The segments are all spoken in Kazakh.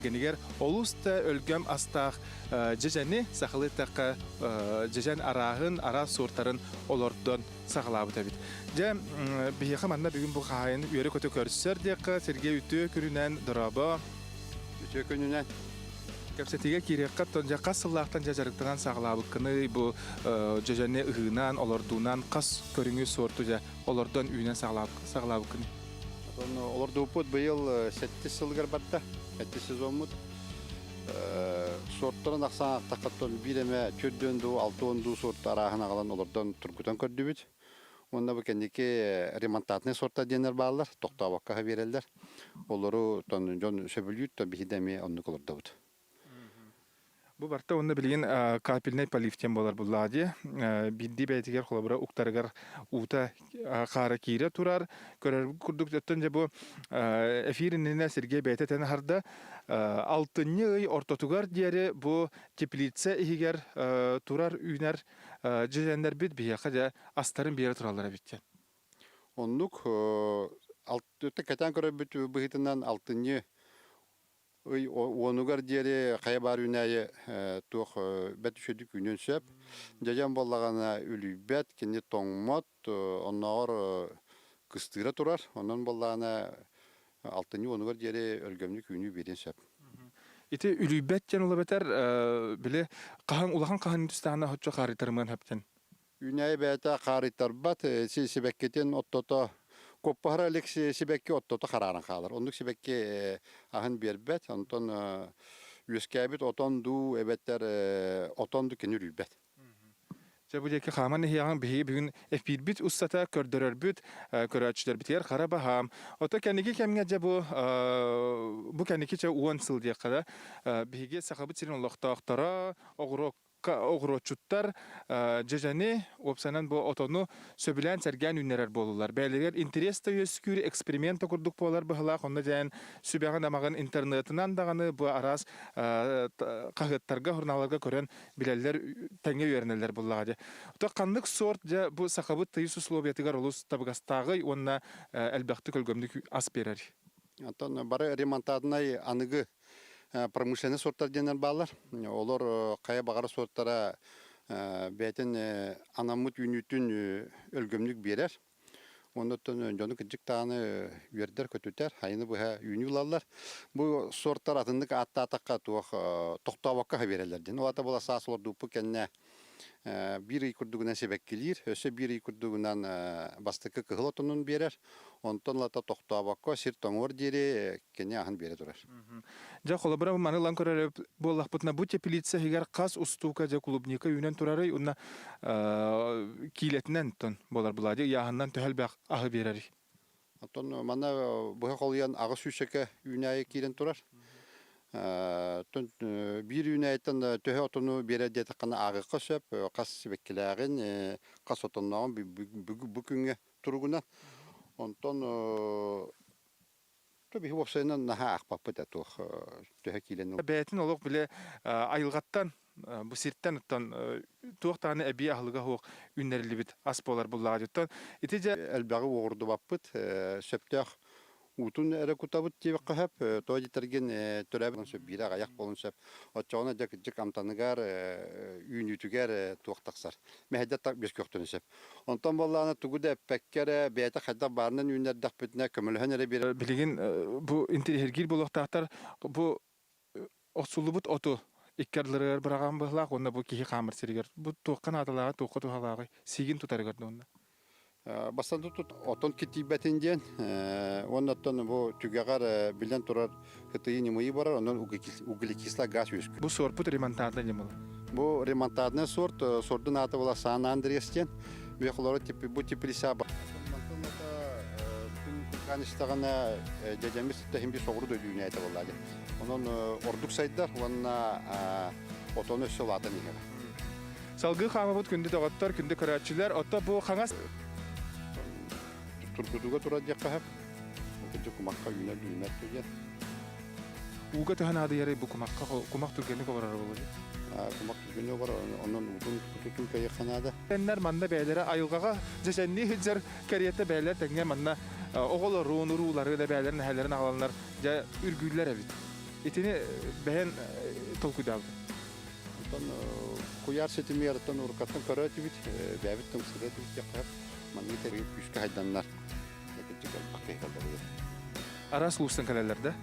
Geniger olusta ölgöm astaq jejeni saqılıtaqqa jejen arağın ara sortların olordan saqlabı tabit. Je bihi manna bugün bu qayın yöre kötü körsür diqqa Sergey ütü körünen draba Ütü körünen Kapsetiga kiraqqa tonja qasıllaqtan jajarıqtan saqlabıqını bu jejeni ıhınan olordunan qas körüngü sortuja olordan üyünen saqlabıqını. Олар допут быйыл 7 сылгар барда, 7 сезонмут. Сорттарын аксан тақаттон биреме 4-дөндү, 6-дөндү сорт арахына калан олардан тургутан көрдүбүт. Онда бу кендики ремонтатный сортта денер баалар, токтабакка берелдер. Олору тон жон сөбүлүт, то бихидеми онну колордабыт. Bu barta onda bilgin kapilnay paliften bolar bulladı. Biddi beytiger kolabora uktargar uta qara kire turar. Körer kurduk ötünce bu efirinin Sergey beyteten harda altıncı ortotugar diyeri bu teplitse ihiger turar üner jejenler bit biyaqa astarın bir yere turallara bitti. Onluk ötte keten köröbüt bıhitinden altıncı Onugar diyeri kaybar ünayı tuğ betüşüdük ünün söp. Jajan bollagana ülübet, kendi toңмот, onlar kıstıra turar. Ondan bollagana altıncı onugar diyeri ölgömlük ünü birin söp. İti ülübet jan olabeter bile ulahan qahan üstana hoçça qaritarman hepten. Ünayı beta qaritar bat, sibekketin ottota Koppahara Alexi Sibekki ottota qararan qalır. Onduk Sibekki ahın berbet, ondan üskebet oton du ebetler oton du kenür ülbet. Bu deki qaman hiyan bihi bugün F1 bit ustata kördörör bit köraçlar biter qarabaham. Ota kendiki kemge bu kendiki çe 10 yıl diye qada bihige saqabit sirin Allah'ta aqtara oğroçuttar jejeni opsanan bu otonu söbilen sergen ünnerer bolurlar. Belirler interesta yöskür eksperimenta kurduk bolar bıhla onda jen sübeğen amagın internetinden dağını bu aras qahıttarga hurnalarga kören bileller tenge yöreneler bulladı. Ota qanlık sort bu saqabıt tayı susloviyatigar olus tabgastagı onna elbaqti kölgömdük as berer. Ondan bara ремонтаднай anıgı промышленный сорттар денер балар. Олар кая багара сорттара бетин анамут үнүтүн өлгөмлүк берер. Ондан жону кыжык тааны үйердер көтүтер. Айны бу үнүлалар. Бу сорттар атындык атта-атакка токтабакка берелер. Олата бола сасылар дупу кенне bir ay kurduğundan sebek gelir, öse bir ay kurduğundan bastıkı kıhılatonun berer, ondan lata tohta bakka sir tongor diri kene ahın bere durar. Ja kolabora manı lan körer bollah butna bu tepilitse higer qas ustuka ja klubnika yünen turarı unna kiletinden ton bolar buladı yahından töhel ahı berer. Ondan mana bu kolyan ağı süseke ünayı kilen turar. Bir ünaytan töhe otonu bere de takana ağı qasıp qas bekkilerin qas otondan bugünkü turguna ondan tabii bu senin naha aqpapı da töhe kilen. Betin oluq bile ayılgattan bu sirtten ton tuğ tane ebi ahlıga hoq ünnerli bit as bolar bulladı ton itice elbağı uğurdu bapıt söptök Utun ere kutabut diye kahep toy tergen töreben söp bira ayak bolun söp açana jak amtanıgar ünütüger tuqtaksar mehde tak beş köktön söp ondan vallahi tuguda pekkere beyta hadda barının ünler dakbetine kömülhen ere bir bilgin bu interhergil buluqtaqtar bu osulubut otu ikkarlırır bırağan bıhlaq onda bu kihi qamır seriger bu tuqqan atalağı tuqqu tuhalağı sigin tutarıgar onda Basanda tut oton kitibetinden ondan bu tügagar bilen turar hıtıyı nimeyi barar ondan ugelikisla gaz yüzük. Bu sorput remontadna jemol. Bu remontadna sortun atı ola San Andreas'ten ve xloro tipi bu tipi lisaba. Kanistagana jajamiz tehim bir soğuru da dünya ete vallahi. Onun orduk saydılar ona otonu söylatan iğne. Salgı xamabut kündü dağıttar kündü karaçiler otta bu xangas Turkuduga turacak hep. Okuduk kumakka yine düğmet diye. Uga töhen adı yere bu kumak Türkiye'ni kovarar olur. Kumak Türkiye'ni var onun uzun tutun kayı kanada. Benler manda beylere ayılgağa jejenni hücer kariyette beyler tenge manna oğul ruğunu ruğları da beylerin hellerin ağalanlar ja ürgüller evit. Итини бәһен толкуйдабы. Тон куяр сетими яраттан уркаттан көрөтүбүт, бәбит тымсыдатып якап, маны терге күскө хайданнар. Экечек акыйгалдар. Арас улустан калаларда.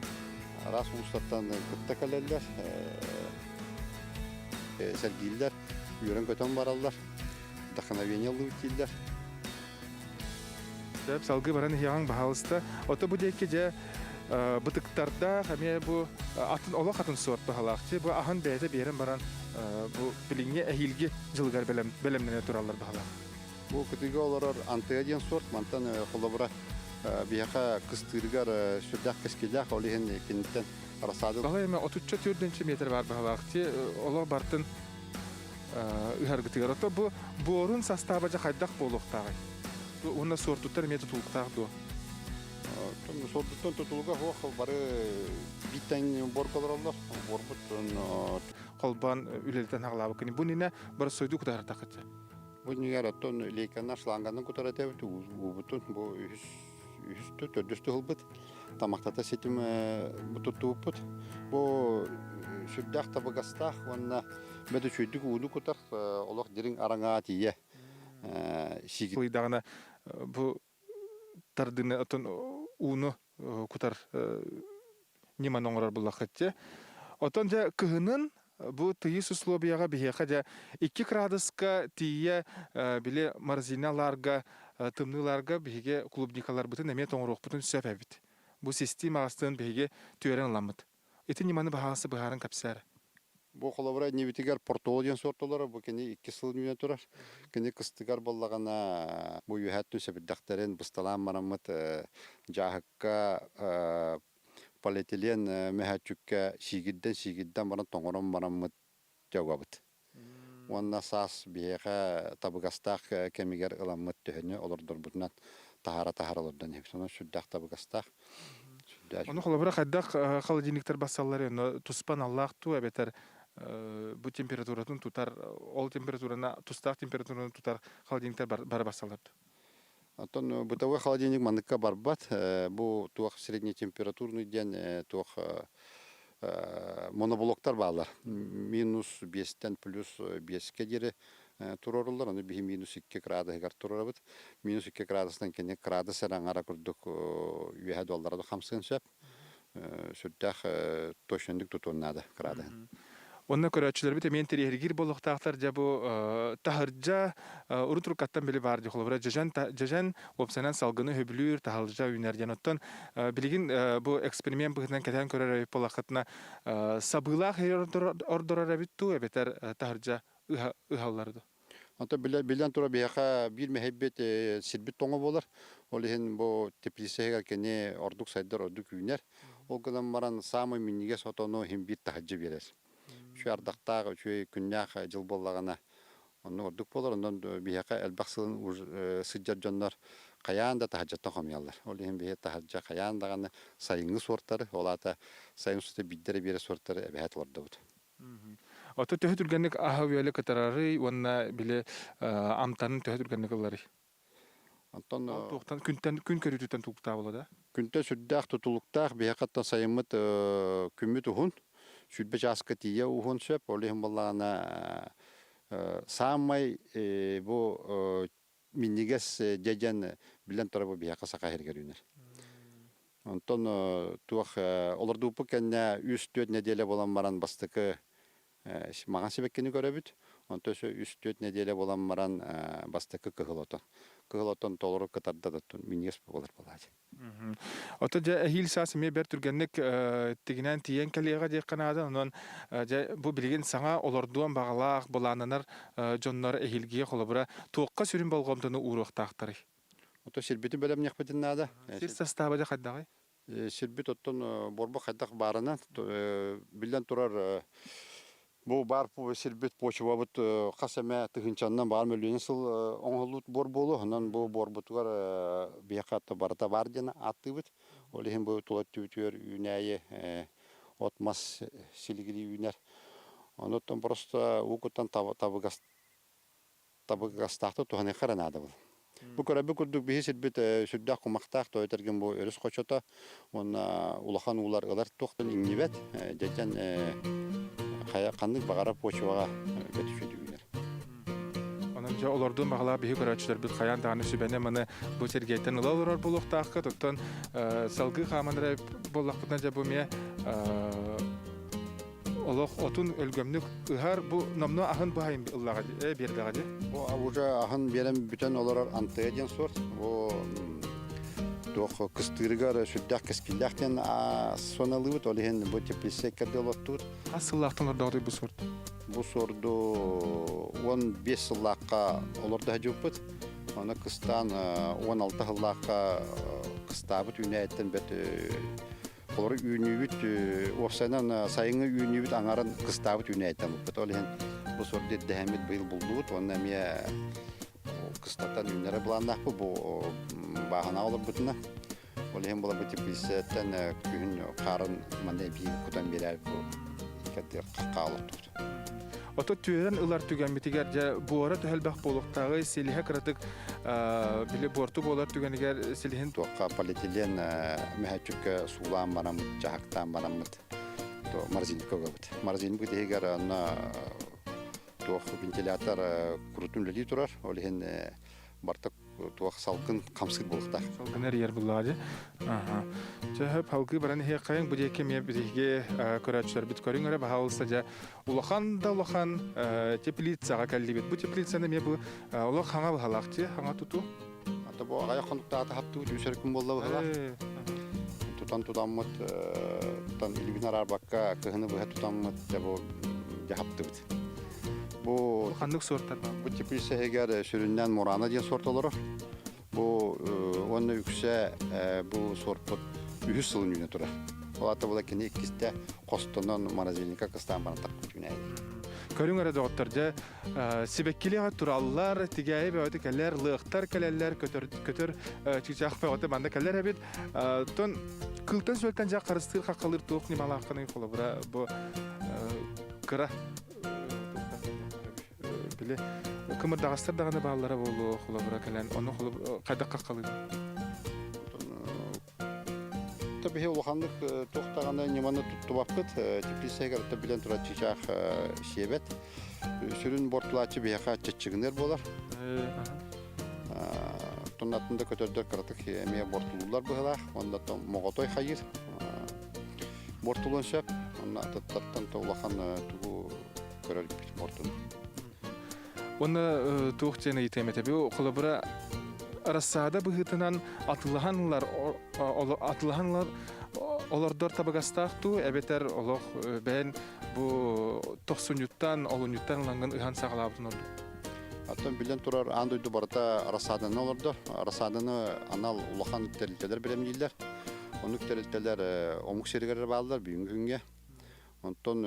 Арас улустаттан кытта калалар, сәргиллер, үйрен көтөн баралар, вдохновениялы үтилер. Деп салгы баран хияң баһалыста. Ото бу декке же бытыктарда хаме бу атын ола хатын сорт баһалакчы. Бу ахан бәйте берен баран бу билиңе әһилге жылгар белемнене туралар баһалак. Бу кытыга олар антыадиен сорт, мантан холобра бияка кыстыргар сүрдәк кескеләк олиһен кинтен арасады. Бала эме 34 метр бар баһалакчы. Ола бартын ыһаргытыгар. Ото бу борун составы жа хайдак болуктагы. Уна сортуттар мете тулуктагы. Тон сорттон тутулга хох бары биттен боркалар алар. Борбут Колбан үлелтен хаглабы кини. Бу нине бар сойду кутар такычы. бу нигер тон лейканар шланганын кутара тебит убутун бу үстө төдөстө хылбыт. Тамактата сетим бутуттууппут. Бу сүрдәк табыгастах ванна беде чөйдүк ууну кутар олох дирин араңа тие. Шигит Кылыйдагына бу тардыны отон уну кутар неман оңрар буллахатчы. Отон жа кыһынын бу тыйыс условияга бихеха жа 2 градуска тие биле марзиналарга тымныларга биге клубникалар бутун эме тоңрок бутун сөпөбүт. Бу система астын биге төрен ламыт. Эти неманы баһасы быһарын капсар. бу холобра небитигер портолден сортолары бу кени 2 сыл менен турар. Кени кыстыгар боллагана бу юхаттын себдактерен бысталам мараммат жахыкка полиэтилен мехачукка шигидден баран тоңорон мараммат жагабыт. Онна сас бияка табыгастак кемигер ыламмат төһөнө олордор бутунан тахара-тахаралардан хепсона сүддак табыгастак. Оны холобра хаддак холодильниктер басаллары, но туспан Аллахту әбетер бу температуратын тутар, ол температураны, тустак температураны тутар холодильниктер бар басаларды. Антон бытовой холодильник мандыкка барбат, бу туак среднетемпературный ден туак моноблоктар балар. Минус 5-тен плюс 5-ке дере турорулар, аны бихи минус 2 градусгар турорабыт. Минус 2 градустан кене градус аңара курдук $100 хамсын сөп. Сүрдәк тошындык тутуннады градус. Онна көрәчләр бит мен терегир болуктактар жа бу тахыржа урутур каттан били бар ди холбра жажан опсанан салгыны хөблүр тахылжа үнәрдән оттан билигин бу эксперимент быгынан кәтән көрәр полакатна сабыла ордорара битту бетер тахыржа ыһалларды. Anta bilen tura biyaka bir mehebbet sirbit toңа болар. Ол ehen bu teplise kene orduk saydar orduk üner. O kadar maran samı minniге sotonu hem bir tahacı verir. Şu ardaqta şu künyak jıl bollagana onu orduk bolar. Ondan biyaka elbaksılın sıccar jonlar kayan da tahacattan komyallar. Ol ehen biye tahacca kayan dağını sayıngı sortları. Olata sayıngı sortları biddere bire sortları ebehet orada bud. Ото төһүтүргәнник аһавыялы катарары онна биле амтанын төһүтүргәнникләре. Антон Тоқтан күн көрүтүтен туктаа болда. күнтө сүддәк тутулуктак бияқаттан сайымыт күмүт ухун сүдбе жаска тие ухун сөп олихин боллагана самай бу миннигес жежен билен тарабы бияқа сака хергерүнер. Антон туах олордупу кенне 3-4 неделе болан баран бастыкы маған себеккени көрөбүт. Онто 3-4 неделе болан баран бастыкы кыгылотон. Кыгылотон толору кытарда да миннигес болар болажы. Ото жа эхил сасы ме бер түргәнник тигинен тиен калега же канада онон бу билген саңа олордуан багалак булананар жоннор эхилге холобура тоокка сүрүн болгомтону уруктактары. Ото сирбити белем нехбетин нада. Сир составы да каддагы. Сирбит оттон борбо кайдак барына билен турар бу бар бу сирбит почвабыт касаме тыгынчаннан бар мөлүнү сыл оңолут бор болу анан бу борбутугар биякатта барата бар жана аттыбыт ол эми бу тулаттүтөр үнайы отмас силигири үнер онотон просто укуттан табыгастакты туханы каранады бул Bu körәбе күрдүк биһи сирбит сүрдә кумактак тойтырган бу өрүс кочото. Онна улахан улар ылар токтун иңнибет. Дәҗән кая кандык багара почвага бетүшүдүләр. Onun ja olordun bagala bihi görәчләр бит хаян даны сүбәне моны бу сергейтен улар булуктакы тоттан салгы хаманра буллакпытан ja бу ме олох отун өлгөмнүк ыхар бу номно ахын бу хайын ыллага бердигади. Бу уже ахын берем бүтән олар антыгын сорт. Бу тох кыстырыгар сүрдә кескилдәктен соналыбыт олehen бу тепесе кадалоттур. Асыллактан дагы бу сорт. Бу сорду 15 лакка олорда хажуппыт. Аны кыстан 16 лакка кыстабыт үнәйттен бет олар үнүбүт осанан сайыңы үнүбүт аңарын кыстабыт үнәйттен бу олehen бу сорду дәһәмит быйыл булдут. Онна мия кыстатан үннәре буланнак бу бахана олар бутна. Олehen була бу типисеттен күн карын мандай би кутан берәр бу катер какалык. Ото түйрен ылар түгән битигәр ja буара төһәлбәх болуктагы селиһә кратык биле борту болар түгәнигәр селиһен Тоққа полиэтилен мәһәчүккә сулам барам, жахактан барамыт. То морозильникога бит. Морозильник дегәр ана тоқ вентилятор крутун леди турар. Олehen бартык тоқ салкын камсыз булыкта. салгынар ер булады. Аха. Жаһап халкы баран хе кайын бу деке ме бизге көрәчләр бит көрүңәр баһалса ja улахан да улахан теплицага калли бит. Бу теплицаны ме бу улах хаңа баһалакчы, хаңа туту. Ата бу ага якынлыкта тапту үсәркем булды баһала. Тутан тутаммыт тан илбинар арбакка кыһыны бу тутаммыт бу жахапты бит. Бу Ханнык сорттар бар. бу теплица эгер сүрүннән мурана дигән сорт олар. Бу оны үксә бу сорт 100 сылын юнә тора. Алата була кине икистә костоннан морозильникка кыстан бара тапып юнә. Көрүңәр доктор ja сибеккилега тураллар тигәй бәвәте кәлләр лыктар кәлләр көтөр чичак бәвәте банда кәлләр бит тон кылтан сөлтән ja карыстыр хакылыр тук нималакны фолобра бу кыра биле кымыр дагыстыр даганы баллары болу фолобра кәлән оны кайда какылыр. Tabii ulğanlıq toxtağanda nimаны tuttubapıt teplисегер билен тура чичак шебет сүрүн бортлачы бияка чечигинер болар. Тоннатында көтөрдөр кратык эме бортулулар была, онда то моготой хайыр. Бортулун шап, онда таттан толахан тугу көрөр бортун. Оны тугчене итемете бу колобра Арасада быһытынан атылганлар олордор табагастакту эбетер олох бен бу 90-ньюттан олуньюттан ланган ыхан сагалабытын орду. Аттан билен турар андойду барата арасаданы олордор. Арасаданы анал улахан терилтелер берем дилер. Onu terилтелер омук серигер баалар бүгүнкү күнгө. Онтон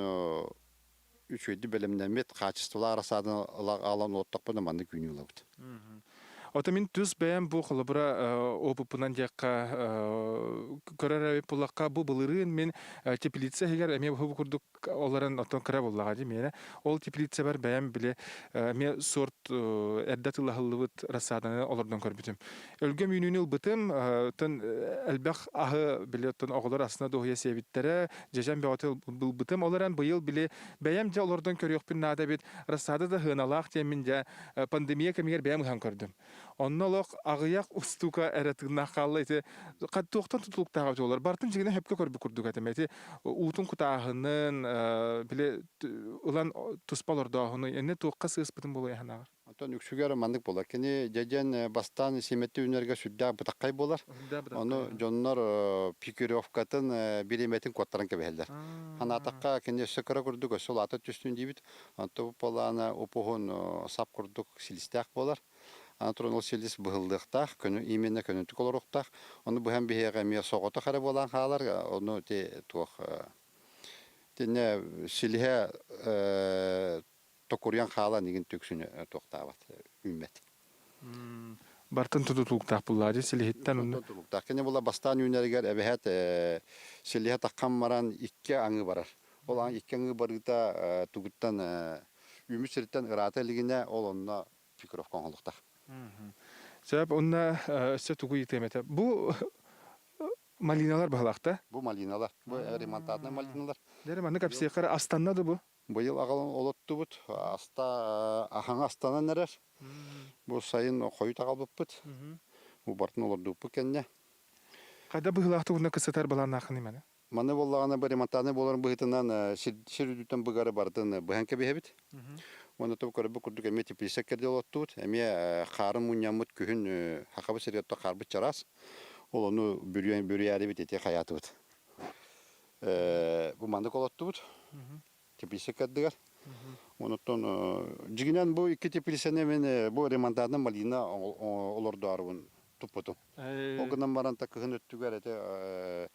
3-7 бөлүмдөн мет качестволар арасаданы алан оттокпун манды күнү улабыт. Ота мин түз бәйәм бу холобра опупунан якка көрәр пулакка бу булырын мен теплица һәгәр әме бу курдук оларын отон кыра буллага ди менә ол теплица бар бәйәм биле ме сорт әддәтуллаһлыбыт расаданы олардан көрбүтүм өлгөм юнүнүл бытым тон әлбәх ахы биле тон оглар асына дохия себиттере жежәм бәотел бул бытым оларан быел биле бәйәм жа олардан көрөкпүн нада бит расада да хыналак теминҗә пандемия кемгәр бәйәм хан көрдүм. Оннолок агыяк устука эретигна халлы ите каттуктан тутулуктагы жолор бартын жигине хепке көрбү курдук атемети утун кутагынын биле улан туспалордагыны эне туукка сыспытын болой ханагар. Антон үксүгөр мандык болар. Кени жежен бастан семетти үнерге сүддө бутаккай болар. Оны жоннор пикировкатын бириметин коттарын кебелдер. Ханатакка кени сөкөрө курдук сол ата түстүн дибит. Антоп полана опогон сап курдук силистак болар. Антронол силис быһылдыктах, көнү именно көнүтүк олоруктах. Оны бу һәм биһәгә мия согото хары болан халар, оны те тух. Тене силиһә токурян хала нигин төксүнө токтабат үммет. Бартын тутулуктак буллады силиһиттен уну. Тутулуктак кене була бастан үнергер эбехет силиһә таккан маран 2 аңы барар. Ол аңы 2 аңы барыта тугуттан үмүсүртен ырата лигине ол онна фикровкан холуктак. Sebep onunla össe tugu yitemete. Bu malinalar bahalakta. Bu malinalar, bu ремонтадный малиналар. Derim anı kapsiyakara astannadı bu. Быйыл ағалан олотты бұд, аста ахаңа астанан әрер. Бұл сайын қойы тағал бұппыд. Бұл бартын оларды бұппы кәнне. Қайда бұғылақты бұнда кысытар балан ақын емені? Маны болағана бір ремонтаны боларын бұғытынан шер үдіттен бұғары бардын бұғанка бейбіт. Оны тұбы көрі күрдік әме теплесек керде олотты бұд. Әме қарым мұнямыд күхін хақабы серетті қарбыт жарас. Ол оны бүрі бит ете қаяты бұд. Бұл мандық олотты бұд. Теплесек кердігер. Онуттан жигинен бу икки теплесене мен бу ремонтадын малина олорду арбын туппутум. Огынан баран такыгын өттүгөр эте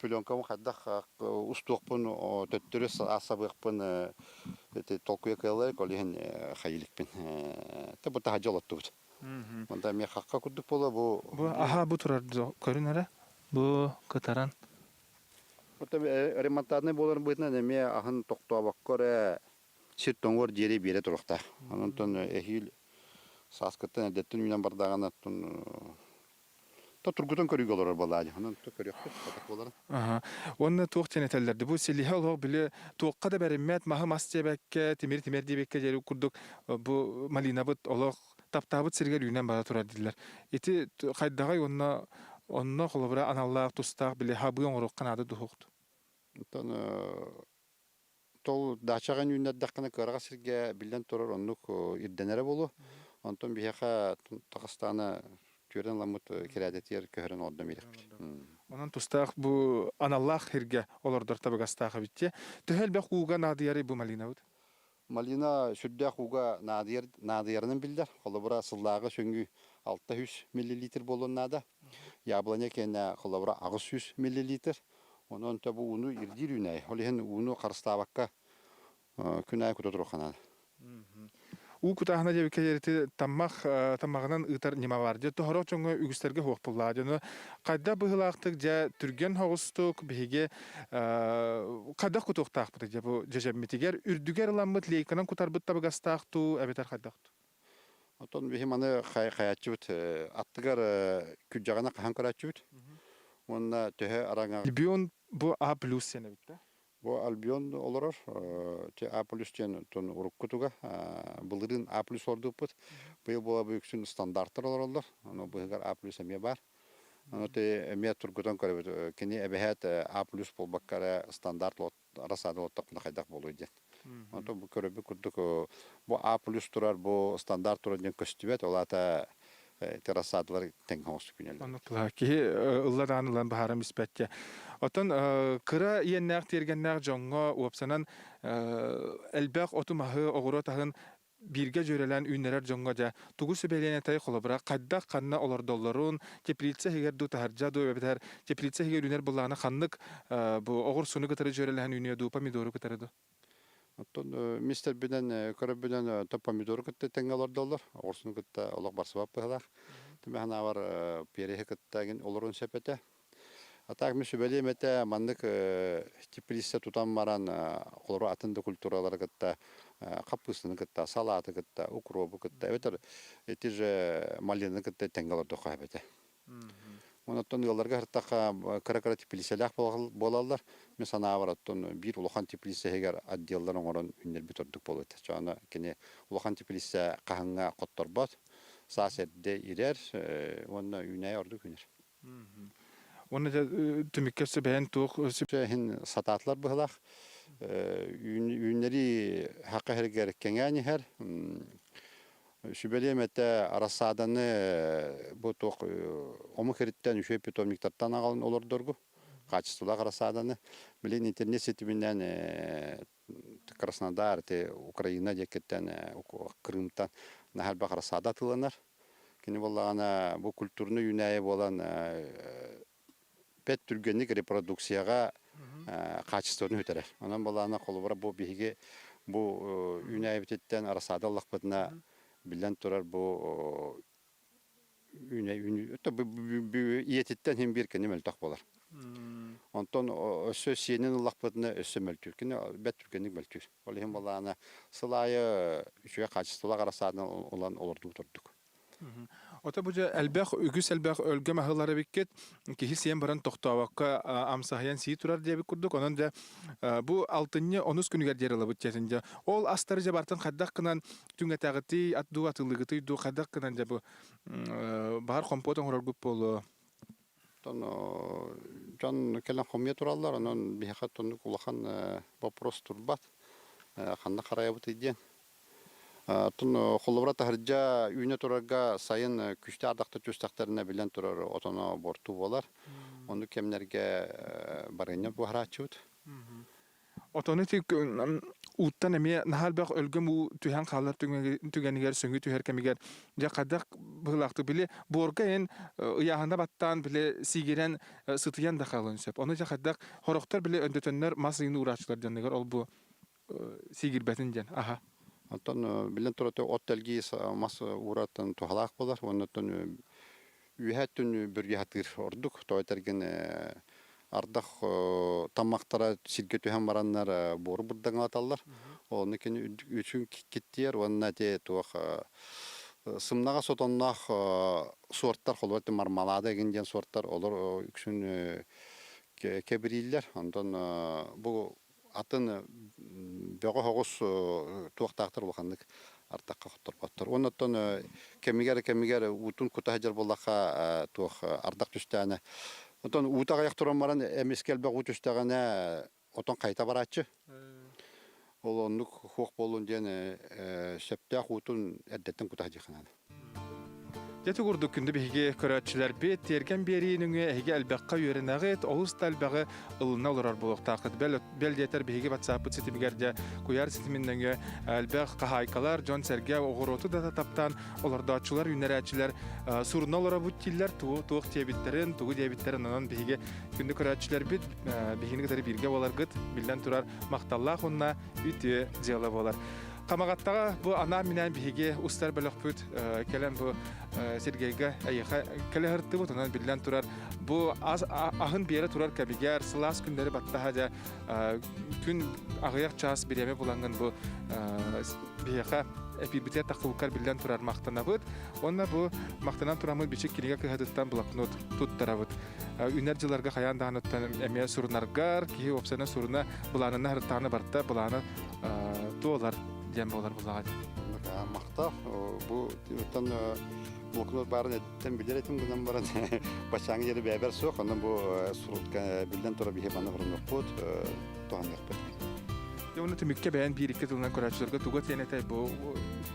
пленкамы хаддах устуокпун төттөрөс асабыкпын эте толкуя кылар колихин хайылыкпын. Те бу та жолоттубут. Монда мен хакка курдук боло бу. Бу аха бу турар көрүнөрө. Бу кытаран. Ота ремонтадын боларын бытынан эме ахын токтообаккор сиртоңор жери бере турукта. Онтон эхил саскыттан эдеттин менен бардаган аттын то тургутан көрүгө олор балаажы. Анан то көрөкпү, татак болар. Аха. Онна тук тенетеллерди. Бу селиха олог биле туукка да беремет маха мастебекке, тимир дибекке жери курдук. Бу малина бут олог таптабыт сиргер үйнен бара турар дилер. Эти кайдагай онна холобра аналлах тустак биле хабыон оруккан ады духукту. Онтон тол дачаган үйнен даккана кырага сирге билен турар оннук ирденере болу. Онтон бияха Тагыстана түрен ламут керадетер көрөн ордон билек. Онан тустак бу аналлах хирге олордор табыгастагы битте. Төһөлбе кууга надыяры бу малина бут. Малина сүрдә хуга надыярын билдер. Холобра сыллагы сөңгү 600 мл болон нада. Яблоня кене холобра 600 мл. Онон табу уну ирдир үнай. Олehen уну карстабакка күнай күтөтрөхана. У кутахна жебе келерти таммагынан ытар нима бар. Же тохорок чоңго үгүстерге хуак булла. Жана кайда быгылактык же түрген хогустук биге кайда кутуктак бу же бу жежемитигер үрдүгер ламмыт лейканан кутарбыт табыгастакту эбетер кайдакту. Отон бихи маны хаячыбыт аттыгар күджагана кахан карачыбыт. Онна төһө араңа Альбион бу А+ сене бит. Бу Альбион олорор, те А+ тен тон уруккутуга, былырын А+ ордуппут. Быйыл бола бүксүн стандарттар олоролор. Аны быйгар А+ эме бар. Аны те эме тургутан көрөбүт. Кени эбехет А+ болбаккара стандарт арасада оттакна кайдак болуу ден. Аны бу көрөбү курдук бу А+ турар, бу стандарт турар ден көстүбөт. Олата террасадлар тең хоос күнелер. Аныкла ки ылладанылан бахарам испетке. Отон кыра иеннәк тергеннәк жоңго уапсанан элбәк отумахы огоро тагын бирге жөрелән үннәрәр жоңго да тугу сөбәленә тай холобра кадда канна олар долларын теплица хигер ду таржа ду бетер теплица хигер үннәр булланы ханнык бу огор суны гытары жөрелән үнне ду помидоры гытары ду. Оттон мистер биден көрөбүдөн топ помидор кытты теңгалар доллар. Орсун кытта олак барсыбап быһалар. Тимехана бар перехе кыттагын олорун сепете. Атак мүсүбели мете мандык теплисе тутам баран колору атынды культуралар кытта капысын кытта салаты кытта укробу кытта бетер эти же малины кытта теңгалар докабете. Онотон ялларга хартака кара теплиселях болалар. Мен сана бараттон бир улахан теплисе эгер отделларын орон үннер битордук болот. Жана кене улахан теплисе каханга котторбот. Сасерде ирер, онна үнай ордук үнер. Оны да түмүккөсө бен тук Хин сататлар быһлах. Үннери хакка хергер кеңени хер. Шүбелемете арасаданы бу ток ому хериттен үшө питомниктардан агалын олордоргу. Качестволар арасаданы билен интернет сетибинен Краснодар, Украина декеттен Крымтан нахал бакарасада тыланар. Кини боллагана бу культурны үнәйе болан пет түргенник репродукцияга качествоны өтөрөр. Анан боллагана колубара бу биге бу үнәйе битеттен арасада аллакпытына билен турар бу үнәйе өтө бу иететтен хем бир кени мөлтак болар. Онтон өсө сенин аллакпытына өсө мөлтүр. Кини бет түргенник мөлтүр. Ол хем боллагана сылайы үшө качестволар арасада olan olurdu tuturduk. Ота бу же элбэх үгүс элбэх өлгө маһылары биккет киһи сиэн баран тохтообакка амсахаян сии турар диэбик курдук. Онон да бу алтынны онус күнүгер диэрылабыт тиэтинде. Ол астары же бартын хаддак кынан түңэтагыты аттуу атылыгыты ду хаддак кынан же бу баар компотон хороргуп болу. Тон жан келен хомия тураллар, анан бихат тонну кулахан вопрос турбат. Ханна караябыт иден. Тон холобра тахыржа үйне турарга сайын күчтө ардакты чөстактарына билен турар отоно борту болар. Ону кемнерге барыны бу харачут. Отоны тик уттан эме нахалбак өлгөм у түһән халлар түгәнигер сөңгү түһәр кемигер жа кадак былакты биле борга ен яһанда баттан биле сигерен сытыян да халын сөп. Оны жа кадак хороктор биле өндөтөннөр масыйны урачылар жаныгер ол бу сигирбетин жан. Аха. Антон билен тураты оттелги мас ураттан тухалак болар. Оннотон үйәттүн бирге хатыр ордук тойтарген ардах тамактара сиргетү һәм бараннар бору бурдан аталлар. Оны кен үчүн киттер, онна те тух сымнага сотоннах сорттар холбат мармалада генден сорттар олар үчүн кебриллер. Антон бу атын бөгө хогус туактактыр булгандык артакка хоттор баттыр. Оннотон кемигер утун кута хажар боллака тух ардак түстәне. Отон утага яктыран баран эмескел бак утустагана отон кайта барачы. Ол онлук хок болун ден септак утун эддеттен кута хажыханады. Jäti gurduk күндө биһиге көрөтчүлөр бет терген бериинүңө эге албакка үйренагыт олус талбагы ылына олорор болуктакыт бел детер биһиге WhatsApp ситимигерде куяр ситиминдеге албак кахайкалар Жон Серге огороту да таптан олордачылар үнерәчилер сурнолора буттиллер тук тебиттерин тугу дебиттерин анан биһиге күндө көрөтчүлөр бит биһиге тери бирге боларгыт билден турар макталла хунна үтү жела болар. Камагаттага бу ана менен биһиге устар бөлөкпүт келен бу Сергейге айха келерти бу тонан билен турар бу ахын биере турар кабигер сылас күндөрү баттага да күн агыяк час биреме буланган бу биеха эпибитет такылкар билен турар мактанабыт. Онна бу мактанан турамы бичик кириге кыһадыттан блокнот туттарабыт. Үнержиларга хаяндагынаттан эме сурнаргар ки опсана сурна буланына хыртаны барта буланы доллар дем болар булагат. Мактап бу тан блокнот барын эттен билеретим гынан баран башаңы жери бәбер сок, анан бу сурутка билден тора бихе баны хырынып кот, тоан якпыт. Оны түмүккө бәйән бир ике тылынан көрәчләргә тугат янетай бу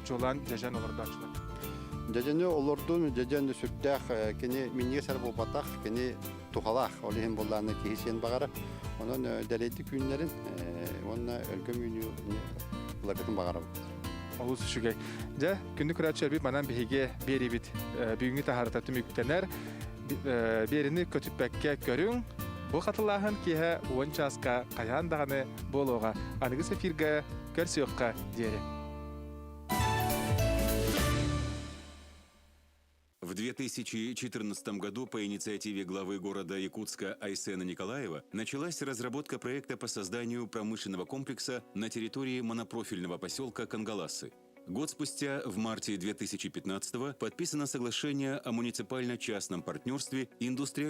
жолан жажан олардачылар. Жажаны олордун жажаны сүттәх кене минге сар болбатак, кене тухалак, олehen болланы кисен багара. Онун дәлети күннәрен, онна өлкөм үйнү лагатын багара. Олус шүгәй. Жа күндү көрәчләр бит манан биһиге бери бит бүгүнгү тахарта түмүктәнәр берини көтүппәккә көрүң. Бу хатылаһын киһә 10 часка каяндаганы болога. Аныгы сефиргә көрсөккә диере. В 2014 году по инициативе главы города Якутска Айсена Николаева началась разработка проекта по созданию промышленного комплекса на территории монопрофильного поселка Кангаласы. Год спустя, в марте 2015-го, подписано соглашение о муниципально-частном партнерстве индустриального